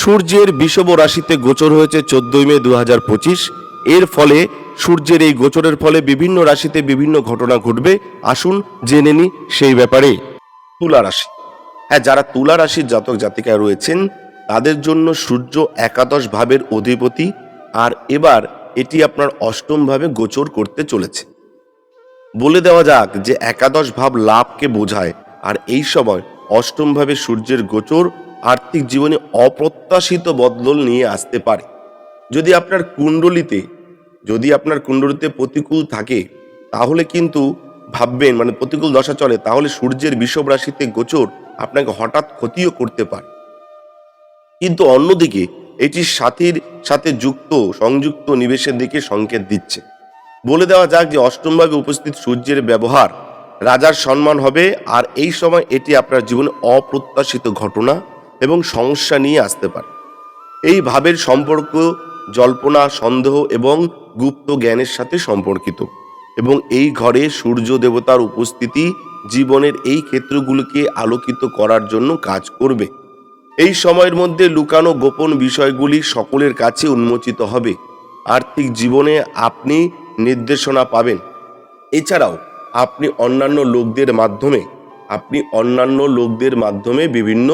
সূর্যের বিষব রাশিতে গোচর হয়েছে 14 মে 2025। এর ফলে সূর্যের এই গোচরের ফলে বিভিন্ন রাশিতে বিভিন্ন ঘটনা ঘটবে। আসুন জেনে নি সেই ব্যাপারে। তুলা রাশি, হ্যাঁ, যারা তুলা রাশির জাতক জাতিকা রয়েছেন তাদের জন্য সূর্য একাদশ ভাবের অধিপতি, আর এবার এটি আপনার অষ্টম ভাবে গোচর করতে চলেছে। বলে দেওয়া যাক যে একাদশ ভাব লাভকে বোঝায়, আর এই সময় অষ্টম ভাবে সূর্যের গোচর আর্থিক জীবনে অপ্রত্যাশিত বদল নিয়ে আসতে পারে। যদি আপনার কুণ্ডলিতে প্রতিকূল থাকে তাহলে কিন্তু ভাববেন, মানে প্রতিকূল দশা চলে, তাহলে সূর্যের বিষব রাশিতে গোচর আপনাকে হঠাৎ ক্ষতিও করতে পারে। কিন্তু অন্যদিকে এটি সাথীর সাথে সংযুক্ত নিবেশের দিকে সংকেত দিচ্ছে। বলে দেওয়া যাক যে অষ্টমভাবে উপস্থিত সূর্যের ব্যবহার রাজার সম্মান হবে, আর এই সময় এটি আপনার জীবনে অপ্রত্যাশিত ঘটনা এবং সমস্যা নিয়ে আসতে পারে। এই ভাবের সম্পর্ক জল্পনা, সন্দেহ এবং গুপ্ত জ্ঞানের সাথে সম্পর্কিত, এবং এই ঘরে সূর্য দেবতার উপস্থিতি জীবনের এই ক্ষেত্রগুলোকে আলোকিত করার জন্য কাজ করবে। এই সময়ের মধ্যে লুকানো গোপন বিষয়গুলি সকলের কাছে উন্মোচিত হবে। আর্থিক জীবনে আপনি নির্দেশনা পাবেন। এছাড়াও আপনি অন্যান্য লোকদের মাধ্যমে বিভিন্ন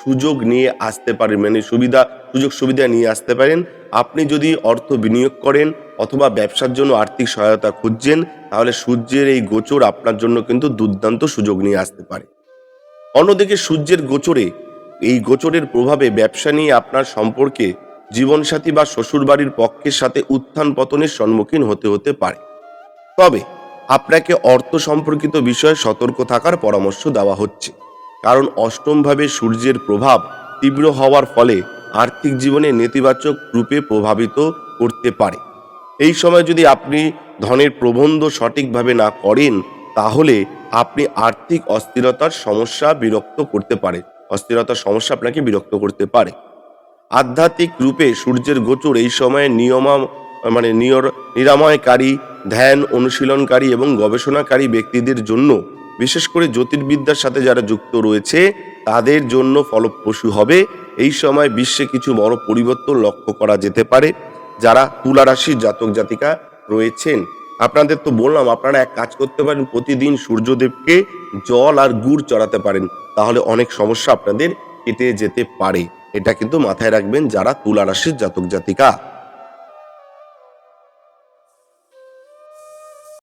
সুযোগ নিয়ে আসতে পারেন, মানে সুযোগ সুবিধা নিয়ে আসতে পারেন। আপনি যদি অর্থ বিনিয়োগ করেন অথবা ব্যবসার জন্য আর্থিক সহায়তা খুঁজছেন, তাহলে সূর্যের এই গোচর আপনার জন্য কিন্তু দুর্দান্ত সুযোগ নিয়ে আসতে পারে। অন্যদিকে সূর্যের গোচরের প্রভাবে ব্যবসা নিয়ে আপনার সম্পর্কে জীবনসাথী বা শ্বশুরবাড়ির পক্ষের সাথে উত্থান পতনের সম্মুখীন হতে পারে। তবে আপনাকে অর্থ সম্পর্কিত বিষয়ে সতর্ক থাকার পরামর্শ দেওয়া হচ্ছে, কারণ অষ্টমভাবে সূর্যের প্রভাব তীব্র হওয়ার ফলে আর্থিক জীবনে নেতিবাচক রূপে প্রভাবিত করতে পারে। এই সময় যদি আপনি ধনের প্রবন্ধ সঠিকভাবে না করেন, তাহলে আপনি আর্থিক অস্থিরতার সমস্যা আপনাকে বিরক্ত করতে পারে। আধ্যাত্মিক রূপে সূর্যের গোচর এই সময়ে নিরাময়কারী, ধ্যান অনুশীলনকারী এবং গবেষণাকারী ব্যক্তিদের জন্য, বিশেষ করে জ্যোতির্বিদ্যার সাথে যারা যুক্ত রয়েছে তাদের জন্য ফলপ্রসূ হবে। এই সময় বিশ্বে কিছু বড় পরিবর্তন লক্ষ্য করা যেতে পারে। যারা তুলা রাশির জাতক জাতিকা রয়েছেন, আপনাদের তো বললাম, আপনারা এক কাজ করতে পারেন, প্রতিদিন সূর্যদেবকে জল আর গুড় চড়াতে পারেন, তাহলে অনেক সমস্যা আপনাদের কেটে যেতে পারে। এটা কিন্তু মাথায় রাখবেন যারা তুলা রাশির জাতক জাতিকা।